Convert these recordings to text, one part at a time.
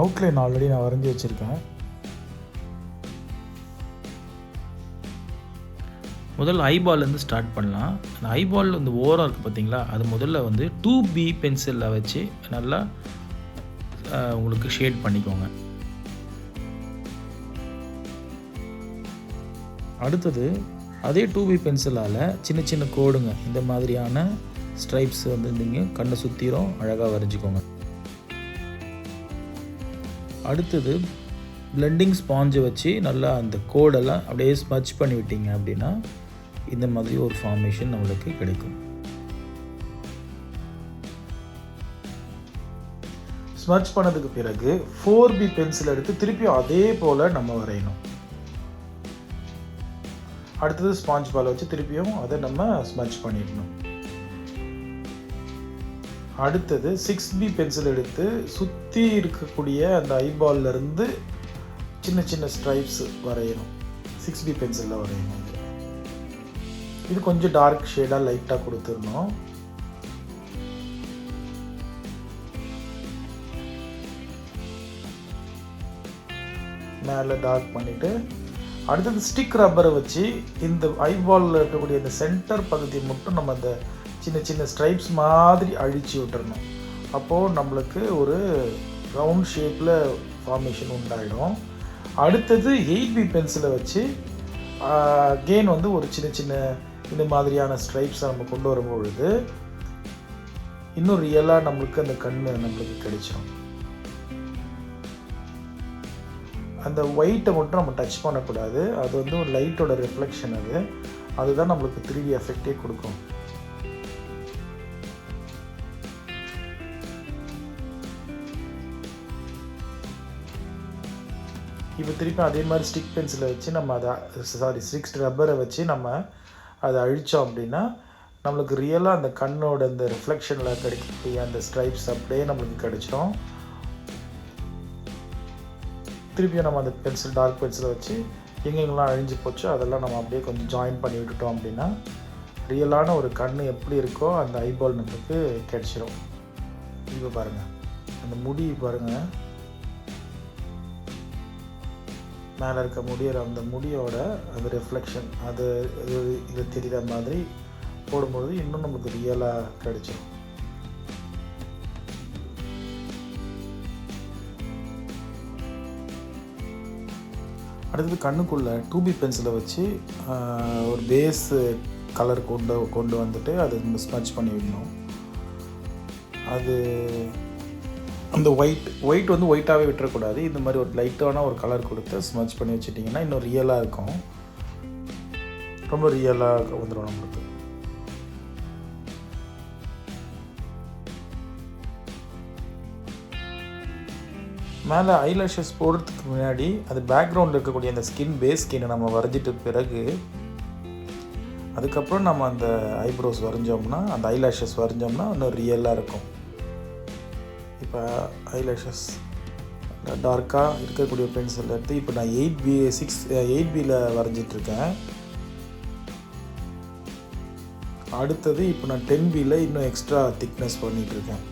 Outline already நான் வரைஞ்சி வச்சுருக்கேன். முதல்ல ஐபால்லேருந்து ஸ்டார்ட் பண்ணலாம். அந்த ஐபால் இந்த ஓரம் இருக்குது பார்த்தீங்களா, அது முதல்ல வந்து 2B பென்சிலில் வச்சு நல்லா உங்களுக்கு ஷேட் பண்ணிக்கோங்க. அடுத்தது அதே 2B பென்சிலால் சின்ன சின்ன கோடுங்க, இந்த மாதிரியான ஸ்ட்ரைப்ஸ் வந்து நீங்கள் கண்ணை சுற்றிரும் அழகாக வரைஞ்சிக்கோங்க. அடுத்தது பிளெண்டிங் ஸ்பாஞ்சை வச்சு நல்லா அந்த கோடெல்லாம் அப்படியே ஸ்மட்ச் பண்ணி விட்டீங்க அப்படின்னா இந்த மாதிரி ஒரு ஃபார்மேஷன் நம்மளுக்கு கிடைக்கும். ஸ்மட்ச் பண்ணதுக்கு பிறகு 4B பென்சில் எடுத்து திருப்பியும் அதே போல் நம்ம வரையணும். அடுத்தது ஸ்பாஞ்ச் பால் வச்சு திருப்பியும் அதை நம்ம ஸ்மட்ச் பண்ணிடணும். அடுத்தது 6B பென்சில் எடுத்து சுற்றி இருக்கக்கூடிய அந்த ஐபால்லேருந்து சின்ன சின்ன ஸ்ட்ரைப்ஸ் வரையணும். 6B பென்சிலில் வரையணும். இது கொஞ்சம் டார்க் ஷேடாக லைட்டாக கொடுத்துடணும். மேலே டார்க் பண்ணிவிட்டு அடுத்தது ஸ்டிக் ரப்பரை வச்சு இந்த ஐபாலில் இருக்கக்கூடிய இந்த சென்டர் பகுதியை மட்டும் நம்ம அந்த சின்ன சின்ன ஸ்ட்ரைப்ஸ் மாதிரி அழிச்சு விட்டுறணும். அப்போது நம்மளுக்கு ஒரு ரவுண்ட் ஷேப்பில் ஃபார்மேஷன் உண்டாயிடும். அடுத்தது 8B பென்சிலை வச்சு அகெயின் வந்து ஒரு சின்ன சின்ன இந்த மாதிரியான ஸ்ட்ரைப்ஸை நம்ம கொண்டு வரும்பொழுது இன்னும் ரியலாக நம்மளுக்கு அந்த கண் நம்மளுக்கு கிடைச்சிடும். அந்த ஒயிட்டை மட்டும் நம்ம டச் பண்ணக்கூடாது. அது வந்து ஒரு லைட்டோட ரிஃப்ளெக்ஷன். அதுதான் நம்மளுக்கு 3D எஃபெக்டே கொடுக்கும். இப்போ திருப்பி அதே மாதிரி ஸ்டிக் பென்சிலை வச்சு நம்ம அதை ஸ்டிக் ரப்பரை வச்சு நம்ம அதை அழித்தோம் அப்படின்னா நம்மளுக்கு ரியலாக அந்த கண்ணோட அந்த ரிஃப்ளெக்ஷனில் கிடைக்கக்கூடிய அந்த ஸ்ட்ரைப்ஸ் அப்படியே நம்மளுக்கு கிடைச்சிடும். திருப்பியும் நம்ம அந்த பென்சில் டார்க் பென்சிலை வச்சு எங்கெங்கெல்லாம் அழிஞ்சு போச்சோ அதெல்லாம் நம்ம அப்படியே கொஞ்சம் ஜாயின் பண்ணி விட்டுட்டோம் அப்படின்னா ரியலான ஒரு கண் எப்படி இருக்கோ அந்த ஐபால் நம்மளுக்கு கிடச்சிடும். இப்போ பாருங்கள், அந்த முடி பாருங்கள், மேலே இருக்க அந்த முடியோட அந்த ரிஃப்ளெக்ஷன் இது தெரிகிற மாதிரி போடும்போது இன்னும் நமக்கு ரியலாக கிடைச்சிடும். அடுத்தது கண்ணுக்குள்ளே 2B பென்சிலை வச்சு ஒரு பேஸ் கலர் கொண்டு வந்துட்டு அதை ஸ்மட்ச் பண்ணி விடணும். அது அந்த ஒயிட் வந்து ஒயிட்டாகவே விட்டுறக்கூடாது. இந்த மாதிரி ஒரு லைட்டான ஒரு கலர் கொடுத்து ஸ்மட்ச் பண்ணி வச்சுட்டிங்கன்னா இன்னும் ரியலாக இருக்கும். ரொம்ப ரியலாக வந்துடும் நம்மளுக்கு. மேலே ஐலாஷஸ் போடுறதுக்கு முன்னாடி அது பேக்ரவுண்டில் இருக்கக்கூடிய அந்த பேஸ் ஸ்கின்னை நம்ம வரைஞ்சிட்டு பிறகு அதுக்கப்புறம் நம்ம அந்த ஐப்ரோஸ் வரைஞ்சோம்னா அந்த ஐலாஷஸ் வரைஞ்சோம்னா இன்னும் ரியலாக இருக்கும். இப்போ ஐலாஷஸ் டார்க்காக இருக்கக்கூடிய பென்சில் எடுத்து இப்போ நான் 8Bயில் வரைஞ்சிட்ருக்கேன். அடுத்தது இப்போ நான் 10Bயில் இன்னும் எக்ஸ்ட்ரா திக்னஸ் பண்ணிகிட்ருக்கேன்.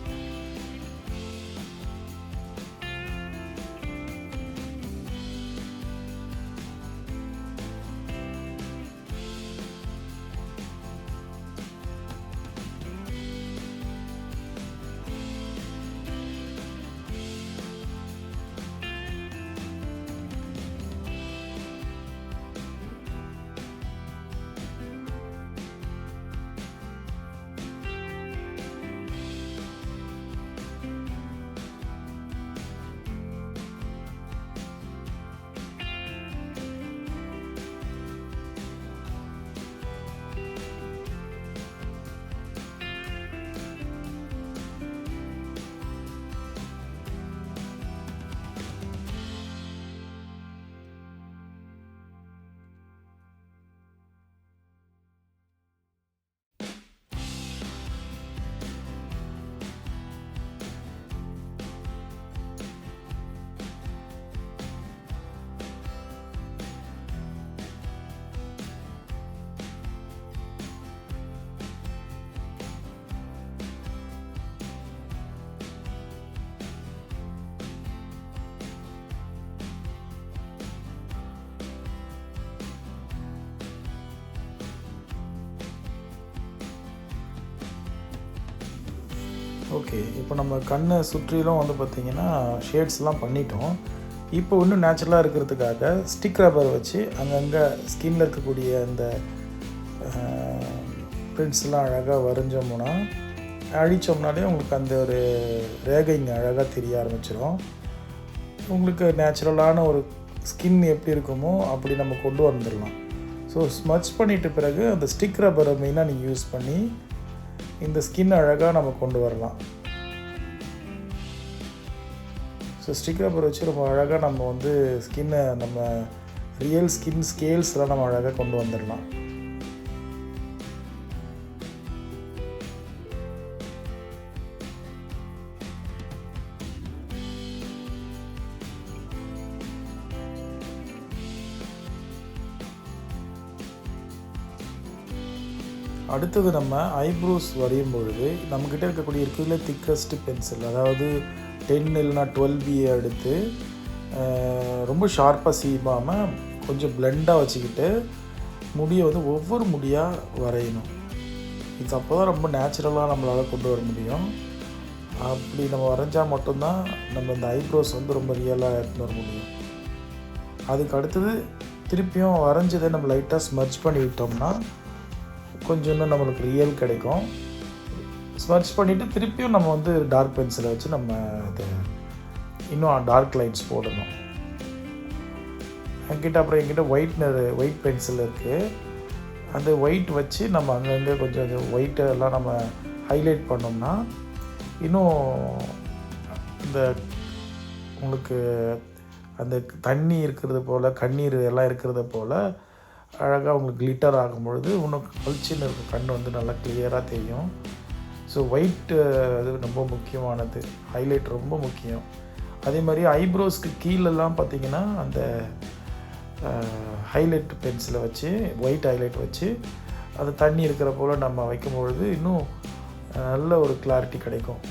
ஓகே, இப்போ நம்ம கண்ணை சுற்றிலும் வந்து பார்த்திங்கன்னா ஷேட்ஸ்லாம் பண்ணிட்டோம். இப்போ இன்னும் நேச்சுரலாக இருக்கிறதுக்காக ஸ்டிக் ரப்பர் வச்சு அங்கங்கே ஸ்கின்னில் இருக்கக்கூடிய அந்த பிரிண்ட்ஸ்லாம் அழகாக வரைஞ்சோம்னா அழித்தோம்னாலே உங்களுக்கு அந்த ஒரு ரேகை இங்கே அழகாக தெரிய ஆரம்பிச்சிடும். உங்களுக்கு நேச்சுரலான ஒரு ஸ்கின் எப்படி இருக்குமோ அப்படி நம்ம கொண்டு வந்துடலாம். ஸோ ஸ்மட்ச் பண்ணிட்ட பிறகு அந்த ஸ்டிக் ரப்பரை மெயினாக நீங்கள் யூஸ் பண்ணி இந்த ஸ்கின் அழகாக நம்ம கொண்டு வரலாம். ஸோ ஸ்டிக் ரப்பர் வச்சு ரொம்ப அழகாக நம்ம வந்து ஸ்கின்னை நம்ம ரியல் ஸ்கின் ஸ்கேல்ஸ்லாம் நம்ம அழகாக கொண்டு வந்துடலாம். அடுத்தது நம்ம ஐப்ரோஸ் வரையும் பொழுது நம்மக்கிட்ட இருக்கக்கூடிய இருக்கிறதுல திக்கஸ்ட்டு பென்சில், அதாவது 10 இல்லைனா 12B எடுத்து ரொம்ப ஷார்ப்பாக சீவாமல் கொஞ்சம் பிளெண்டாக வச்சுக்கிட்டு முடியை வந்து ஒவ்வொரு முடியாக வரையணும். இது அப்போ தான் ரொம்ப நேச்சுரலாக நம்மளால் கொண்டு வர முடியும். அப்படி நம்ம வரைஞ்சால் மட்டும்தான் நம்ம இந்த ஐப்ரோஸ் வந்து ரொம்ப ரியலாக எடுத்துன்னு வர முடியும். அதுக்கு அடுத்தது திருப்பியும் வரைஞ்சதை நம்ம லைட்டாக ஸ்மர்ச் பண்ணி விட்டோம்னா கொஞ்சம் இன்னும் நம்மளுக்கு ரியல் கிடைக்கும். ஸ்மர்ச் பண்ணிவிட்டு திருப்பியும் நம்ம வந்து டார்க் பென்சிலை வச்சு நம்ம இது இன்னும் டார்க் லைன்ஸ் போடணும். என்கிட்ட ஒயிட் பென்சில் இருக்குது. அந்த ஒயிட் வச்சு நம்ம அங்கங்கே கொஞ்சம் ஒயிட்டெல்லாம் நம்ம ஹைலைட் பண்ணோம்னா இன்னும் இந்த உங்களுக்கு அந்த தண்ணி இருக்கிறது போல், கண்ணீர் எல்லாம் இருக்கிறது போல் அழகாக உங்களுக்கு கிளிட்டர் ஆகும்பொழுது இன்னும் பளிச்சுன்னு இருக்கும், கண் வந்து நல்லா கிளியராக தெரியும். ஸோ ஒயிட்டு அது ரொம்ப முக்கியமானது, ஹைலைட் ரொம்ப முக்கியம். அதே மாதிரி ஐப்ரோஸ்க்கு கீழெல்லாம் பார்த்திங்கன்னா அந்த ஹைலைட் பென்சிலை வச்சு ஒயிட் ஹைலைட் வச்சு அது தண்ணி இருக்கிற போல் நம்ம வைக்கும்பொழுது இன்னும் நல்ல ஒரு கிளாரிட்டி கிடைக்கும்.